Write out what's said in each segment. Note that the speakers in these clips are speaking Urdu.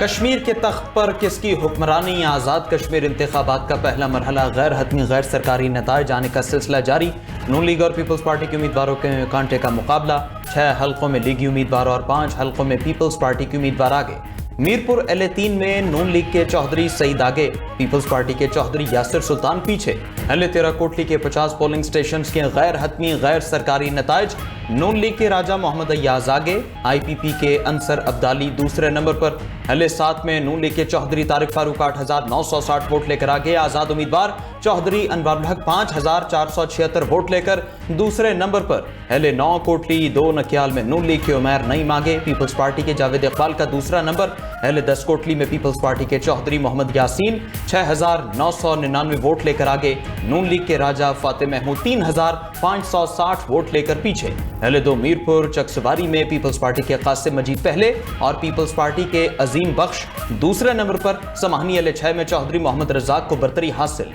کشمیر کے تخت پر کس کی حکمرانی؟ آزاد کشمیر انتخابات کا پہلا مرحلہ غیر حتمی غیر سرکاری نتائج آنے کا سلسلہ جاری۔ نون لیگ اور پیپلز پارٹی کے امیدواروں کے کانٹے کا مقابلہ، 6 حلقوں میں لیگی امیدوار اور 5 حلقوں میں پیپلز پارٹی کے امیدوار آگے۔ میرپور LA3 میں نون لیگ کے چوہدری سعید آگے، پیپلز پارٹی کے چوہدری یاسر سلطان پیچھے۔ LA13 کوٹلی کے 50 پولنگ سٹیشنز کے غیر حتمی غیر سرکاری نتائج، نون لیگ کے راجہ محمد ایاز آگے، IPP کے انصر عبدالی دوسرے نمبر پر۔ LA7 میں نون لیگ کے چوہدری طارق فاروق 8,960 ووٹ لے کر آگے، آزاد امیدوار چوہدری انوار الحق 5,476 ووٹ لے کر دوسرے نمبر پر۔ LA9 کوٹلی 2 نکیال میں نون لیگ کے عمیر نعیم آگے، پیپلز پارٹی کے جاوید اقبال کا دوسرا نمبر۔ LA10 کوٹلی میں پیپلز پارٹی کے چوہدری محمد یاسین 6,999 ووٹ لے کر آگے، نون لیگ کے راجہ فاتح محمود 3,560 ووٹ لے کر پیچھے۔ LA2 میرپور چکسواری میں پیپلز پارٹی کے قاسم مجید پہلے اور پیپلز پارٹی کے عظیم بخش دوسرے نمبر پر۔ سماہنی LA6 میں چوہدری محمد رزاق کو برتری حاصل۔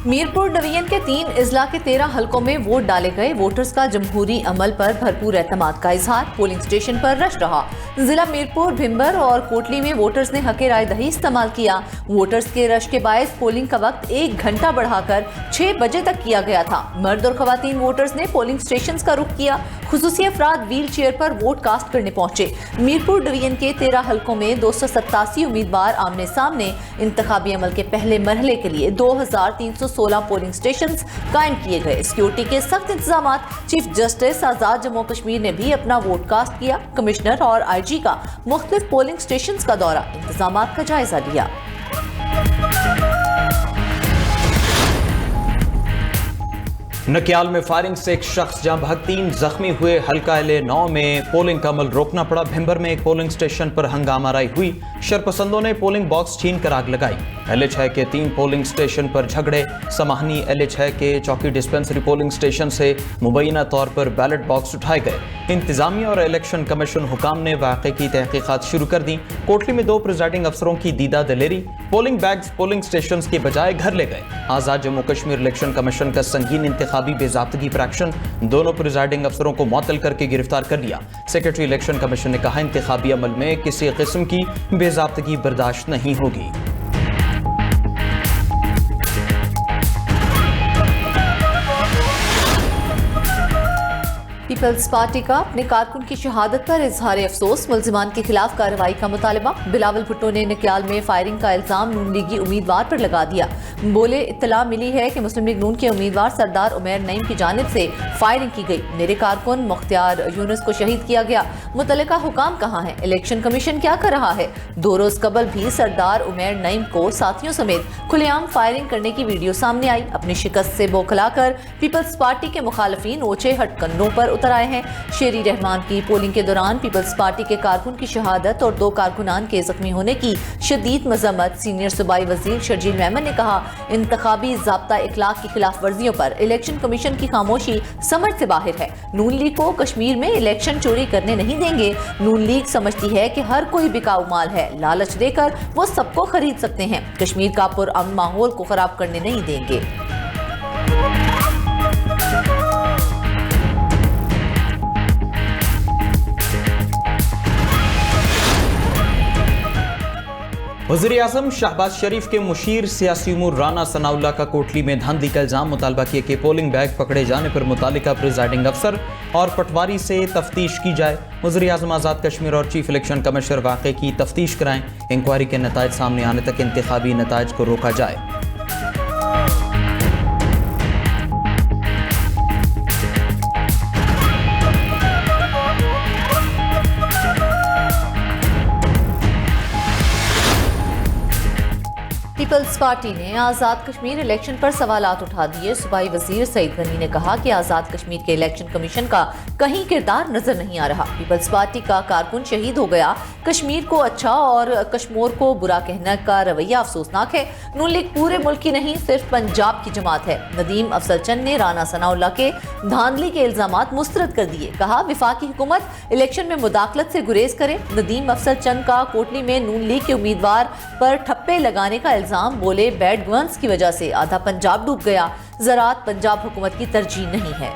میرپور ڈویژن کے 3 اضلاع کے 13 حلقوں میں ووٹ ڈالے گئے، ووٹرز کا جمہوری عمل پر بھرپور اعتماد کا اظہار، پولنگ سٹیشن پر رش رہا۔ ضلع میرپور، بھمبر اور کوٹلی میں ووٹرز نے حق رائے دہی استعمال کیا۔ ووٹرز کے رش کے باعث پولنگ کا وقت 1 گھنٹہ بڑھا کر 6 بجے تک کیا گیا تھا۔ مرد اور خواتین ووٹرز نے پولنگ سٹیشنز کا رخ کیا، خصوصی افراد ویل چیئر پر ووٹ کاسٹ کرنے پہنچے۔ میرپور ڈویژن کے 13 حلقوں میں 287 امیدوار آمنے سامنے۔ انتخابی عمل کے پہلے مرحلے کے لیے 2,316 پولنگ سٹیشنز قائم کیے گئے۔ سیکیورٹی کے سخت انتظامات۔ چیف جسٹس آزاد جموں کشمیر نے بھی اپنا ووٹ کاسٹ کیا۔ کمشنر اور IG کا مختلف پولنگ سٹیشنز کا دورہ، انتظامات کا جائزہ لیا۔ نکیال میں فائرنگ سے ایک شخص جاں بحق، 3 زخمی ہوئے۔ حلقہ LA9 میں پولنگ کا عمل روکنا پڑا۔ بھمبر میں ایک پولنگ سٹیشن پر ہنگامہ آرائی ہوئی، شرپسندوں نے پولنگ باکس چھین کر آگ لگائی۔ LA6 کے 3 پولنگ سٹیشن پر جھگڑے۔ سماہنی LA6 کے چوکی ڈسپنسری پولنگ سٹیشن سے مبینہ طور پر بیلٹ باکس اٹھائے گئے۔ انتظامیہ اور الیکشن کمیشن حکام نے واقعے کی تحقیقات شروع کر دی۔ کوٹلی میں 2 پریزائڈنگ افسروں کی دیدہ دلیری، پولنگ بیگز پولنگ سٹیشنز کے بجائے گھر لے گئے۔ آزاد جموں کشمیر الیکشن کمیشن کا سنگین انتخابی بے ضابطگی پر ایکشن، دونوں پریزائڈنگ افسروں کو معطل کر کے گرفتار کر لیا۔ سیکرٹری الیکشن کمیشن نے کہا انتخابی عمل میں کسی قسم کی بے ضابطگی برداشت نہیں ہوگی۔ پیپلز پارٹی کا اپنے کارکن کی شہادت پر اظہار افسوس، ملزمان کے خلاف کارروائی کا مطالبہ۔ بلاول بھٹو نے نکیال میں فائرنگ کا الزام نون لیگی امیدوار پر لگا دیا۔ بولے اطلاع ملی ہے کہ مسلم لیگ نون کے امیدوار سردار عمیر نعیم کی جانب سے فائرنگ کی گئی، میرے کارکن مختار یونس کو شہید کیا گیا۔ متعلقہ حکام کہاں ہیں؟ الیکشن کمیشن کیا کر رہا ہے؟ 2 روز قبل بھی سردار عمیر نعیم کو ساتھیوں سمیت کھلے عام فائرنگ کرنے کی ویڈیو سامنے آئی۔ اپنی شکست سے بوکھلا کر پیپلز پارٹی کے مخالفین اونچے ہٹ کندوں پر اتر آئے ہیں۔ شیری رحمان کی پولنگ کے دوران پیپلز پارٹی کے کارکن کی شہادت اور 2 کارکنان کے زخمی ہونے کی شدید مذمت۔ سینئر صوبائی وزیر شرجیل میمن نے کہا انتخابی ضابطہ اخلاق کی خلاف ورزیوں پر الیکشن کمیشن کی خاموشی سمجھ سے باہر ہے۔ نون لیگ کو کشمیر میں الیکشن چوری کرنے نہیں دیں گے۔ نون لیگ سمجھتی ہے کہ ہر کوئی بکاؤ مال ہے، لالچ دے کر وہ سب کو خرید سکتے ہیں، کشمیر کا پرامن ماحول کو خراب کرنے نہیں دیں گے۔ وزیراعظم شہباز شریف کے مشیر سیاسی امور رانا ثناء اللہ کا کوٹلی میں دھاندلی کا الزام، مطالبہ کیا کہ پولنگ بیگ پکڑے جانے پر متعلقہ پریزائڈنگ افسر اور پٹواری سے تفتیش کی جائے۔ وزیراعظم آزاد کشمیر اور چیف الیکشن کمشنر واقعے کی تفتیش کرائیں، انکوائری کے نتائج سامنے آنے تک انتخابی نتائج کو روکا جائے۔ پیپلز پارٹی نے آزاد کشمیر الیکشن پر سوالات اٹھا دیے۔ صوبائی وزیر سعید غنی نے کہا کہ آزاد کشمیر کے الیکشن کمیشن کا کہیں کردار نظر نہیں آ رہا۔ پیپلز پارٹی کا کارکن شہید ہو گیا، کشمیر کو اچھا اور کشمور کو برا کہنے کا رویہ افسوسناک ہے۔ نون لیگ پورے ملک کی نہیں، صرف پنجاب کی جماعت ہے۔ ندیم افضل چند نے رانا ثناء اللہ کے دھاندلی کے الزامات مسترد کر دیے، کہا وفاقی حکومت الیکشن میں مداخلت سے گریز کرے۔ ندیم افضل چند کا کوٹلی میں نون لیگ کے امیدوار پر ٹھپے لگانے کا الزام، بولے بیڈ گورننس کی وجہ سے آدھا پنجاب ڈوب گیا، زراعت پنجاب حکومت کی ترجیح نہیں ہے۔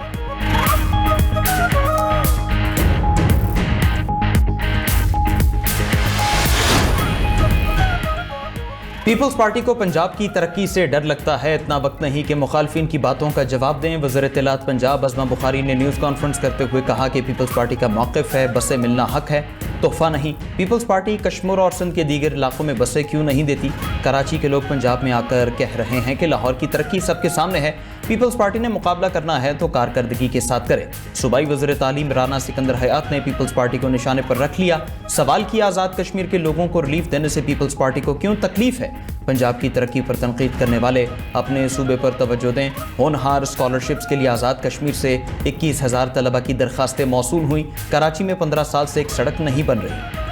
پیپلز پارٹی کو پنجاب کی ترقی سے ڈر لگتا ہے، اتنا وقت نہیں کہ مخالفین کی باتوں کا جواب دیں۔ وزیر اطلاعات پنجاب عظمہ بخاری نے نیوز کانفرنس کرتے ہوئے کہا کہ پیپلز پارٹی کا موقف ہے بسیں ملنا حق ہے، تحفہ نہیں۔ پیپلز پارٹی کشمیر اور سندھ کے دیگر علاقوں میں بسیں کیوں نہیں دیتی؟ کراچی کے لوگ پنجاب میں آ کر کہہ رہے ہیں کہ لاہور کی ترقی سب کے سامنے ہے، پیپلز پارٹی نے مقابلہ کرنا ہے تو کارکردگی کے ساتھ کرے۔ صوبائی وزیر تعلیم رانا سکندر حیات نے پیپلز پارٹی کو نشانے پر رکھ لیا، سوال کیا آزاد کشمیر کے لوگوں کو ریلیف دینے سے پیپلز پارٹی کو کیوں تکلیف ہے؟ پنجاب کی ترقی پر تنقید کرنے والے اپنے صوبے پر توجہ دیں۔ ہونہار اسکالرشپس کے لیے آزاد کشمیر سے 21,000 طلبہ کی درخواستیں موصول ہوئیں، کراچی میں 15 سال سے ایک سڑک نہیں بن رہی۔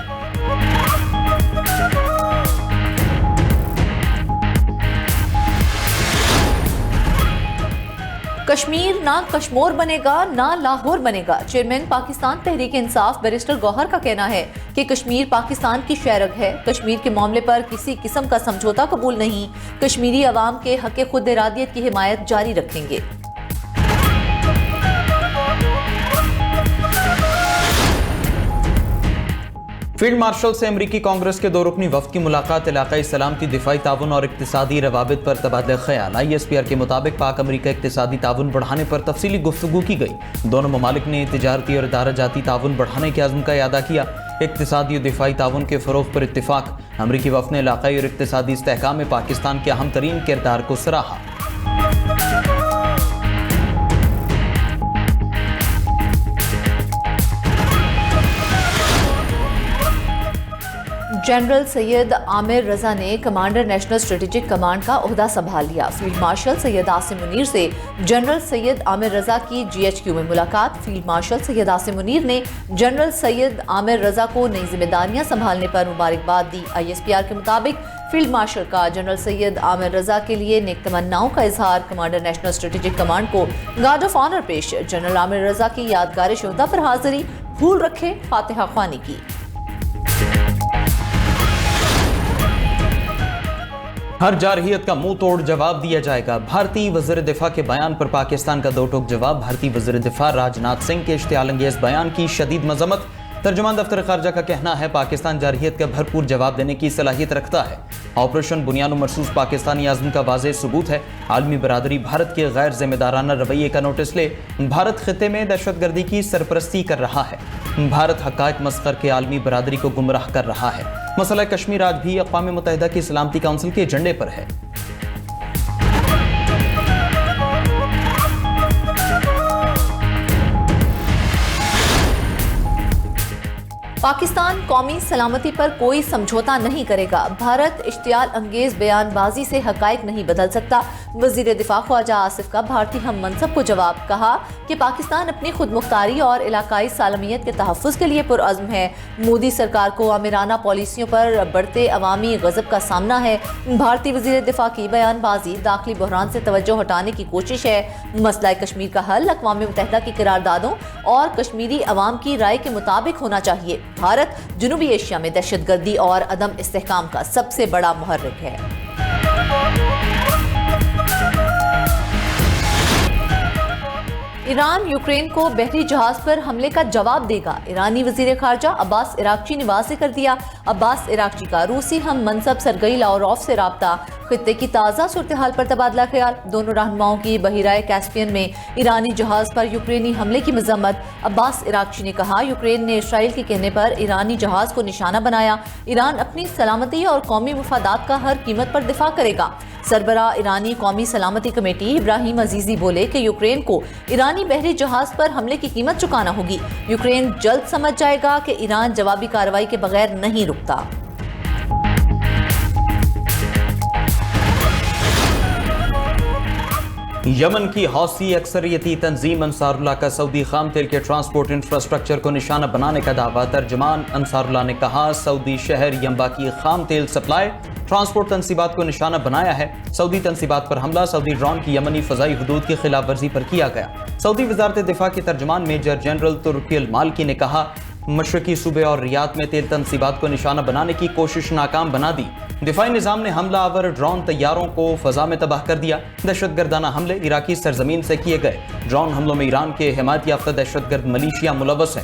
کشمیر نہ کشمور بنے گا نہ لاہور بنے گا۔ چیئرمین پاکستان تحریک انصاف بیرسٹر گوہر کا کہنا ہے کہ کشمیر پاکستان کی شہرگ ہے، کشمیر کے معاملے پر کسی قسم کا سمجھوتا قبول نہیں، کشمیری عوام کے حق خود ارادیت کی حمایت جاری رکھیں گے۔ فیلڈ مارشل سے امریکی کانگریس کے 2 رکنی وفد کی ملاقات، علاقائی سلامتی، دفاعی تعاون اور اقتصادی روابط پر تبادلہ خیال۔ ISPR کے مطابق پاک امریکہ اقتصادی تعاون بڑھانے پر تفصیلی گفتگو کی گئی۔ دونوں ممالک نے تجارتی اور ادارہ جاتی تعاون بڑھانے کے عزم کا اعادہ کیا۔ اقتصادی اور دفاعی تعاون کے فروغ پر اتفاق۔ امریکی وفد نے علاقائی اور اقتصادی استحکام میں پاکستان کے اہم ترین کردار کو سراہا۔ جنرل سید عامر رضا نے کمانڈر نیشنل اسٹریٹجک کمانڈ کا عہدہ سنبھال لیا۔ فیلڈ مارشل سید عاصم منیر سے جنرل سید عامر رضا کی GHQ میں ملاقات۔ فیلڈ مارشل سید عاصم منیر نے جنرل سید عامر رضا کو نئی ذمہ داریاں سنبھالنے پر مبارکباد دی۔ ISPR کے مطابق فیلڈ مارشل کا جنرل سید عامر رضا کے لیے نیک تمناؤں کا اظہار۔ کمانڈر نیشنل اسٹریٹجک کمانڈ کو گارڈ آف آنر پیش۔ جنرل عامر رضا کی یادگار شہداء پر حاضری، پھول رکھے، فاتحہ خوانی کی۔ ہر جارحیت کا منہ توڑ جواب دیا جائے گا۔ بھارتی وزیر دفاع کے بیان پر پاکستان کا 2 ٹوک جواب۔ بھارتی وزیر دفاع راج ناتھ سنگھ کے اشتعال انگیز بیان کی شدید مذمت۔ ترجمان دفتر خارجہ کا کہنا ہے پاکستان جارحیت کا بھرپور جواب دینے کی صلاحیت رکھتا ہے۔ آپریشن بنیاد و مرصوص پاکستانی عزم کا واضح ثبوت ہے۔ عالمی برادری بھارت کے غیر ذمہ دارانہ رویے کا نوٹس لے۔ بھارت خطے میں دہشت گردی کی سرپرستی کر رہا ہے۔ بھارت حقائق مسخر کے عالمی برادری کو گمراہ کر رہا ہے۔ مسئلہ کشمیر آج بھی اقوام متحدہ کی سلامتی کونسل کے ایجنڈے پر ہے۔ پاکستان قومی سلامتی پر کوئی سمجھوتا نہیں کرے گا۔ بھارت اشتعال انگیز بیان بازی سے حقائق نہیں بدل سکتا۔ وزیر دفاع خواجہ آصف کا بھارتی ہم منصب کو جواب، کہا کہ پاکستان اپنی خود مختاری اور علاقائی سالمیت کے تحفظ کے لیے پرعزم ہے۔ مودی سرکار کو آمرانہ پالیسیوں پر بڑھتے عوامی غضب کا سامنا ہے۔ بھارتی وزیر دفاع کی بیان بازی داخلی بحران سے توجہ ہٹانے کی کوشش ہے۔ مسئلہ کشمیر کا حل اقوام متحدہ کی قراردادوں اور کشمیری عوام کی رائے کے مطابق ہونا چاہیے۔ بھارت جنوبی ایشیا میں دہشت گردی اور عدم استحکام کا سب سے بڑا محرک ہے۔ ایران یوکرین کو بحری جہاز پر حملے کا جواب دے گا۔ ایرانی وزیر خارجہ عباس عراقچی نے واضح کر دیا۔ عباس عراقچی کا روسی ہم منصب سرگئی لاوروف سے رابطہ، خطے کی تازہ صورتحال پر تبادلہ خیال۔ دونوں رہنماؤں کی بحیرہ کیسپیئن میں ایرانی جہاز پر یوکرینی حملے کی مذمت۔ عباس عراقچی نے کہا یوکرین نے اسرائیل کے کہنے پر ایرانی جہاز کو نشانہ بنایا۔ ایران اپنی سلامتی اور قومی مفادات کا ہر قیمت پر دفاع کرے گا۔ سربراہ ایرانی قومی سلامتی کمیٹی ابراہیم عزیزی بولے کہ یوکرین کو ایرانی بحری جہاز پر حملے کی قیمت چکانا ہوگی۔ یوکرین جلد سمجھ جائے گا کہ ایران جوابی کارروائی کے بغیر نہیں رکتا۔ یمن کی حوثی اکثریتی تنظیم انصار اللہ کا سعودی خام تیل کے ٹرانسپورٹ انفراسٹرکچر کو نشانہ بنانے کا دعویٰ۔ ترجمان انصار اللہ نے کہا سعودی شہر ینبع کی خام تیل سپلائی ٹرانسپورٹ تنصیبات کو نشانہ بنایا ہے۔ سعودی تنصیبات پر حملہ سعودی ڈرون کی یمنی فضائی حدود کی خلاف ورزی پر کیا گیا۔ سعودی وزارت دفاع کے ترجمان میجر جنرل ترکی المالکی نے کہا مشرقی صوبے اور ریاض میں تیل تنصیبات کو نشانہ بنانے کی کوشش ناکام بنا دی۔ دفاعی نظام نے حملہ آور ڈرون طیاروں کو فضا میں تباہ کر دیا۔ دہشت گردانہ حملے عراقی سرزمین سے کیے گئے۔ ڈرون حملوں میں ایران کے حمایت یافتہ دہشت گرد ملیشیا ملوث ہیں۔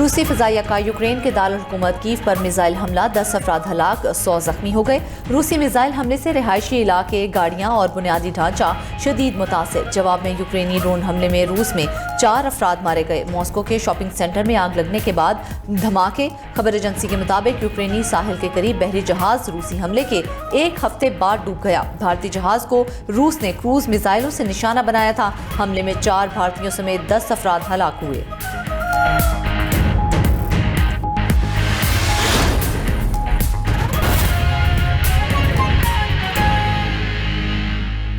روسی فضائیہ کا یوکرین کے دارالحکومت کیف پر میزائل حملہ، 10 افراد ہلاک، 100 زخمی ہو گئے۔ روسی میزائل حملے سے رہائشی علاقے، گاڑیاں اور بنیادی ڈھانچہ شدید متاثر۔ جواب میں یوکرینی ڈرون حملے میں روس میں 4 افراد مارے گئے۔ ماسکو کے شاپنگ سینٹر میں آگ لگنے کے بعد دھماکے۔ خبر ایجنسی کے مطابق یوکرینی ساحل کے قریب بحری جہاز روسی حملے کے 1 ہفتے بعد ڈوب گیا۔ بھارتی جہاز کو روس نے کروز میزائلوں سے نشانہ بنایا تھا۔ حملے میں 4 بھارتیوں سمیت 10 افراد ہلاک ہوئے۔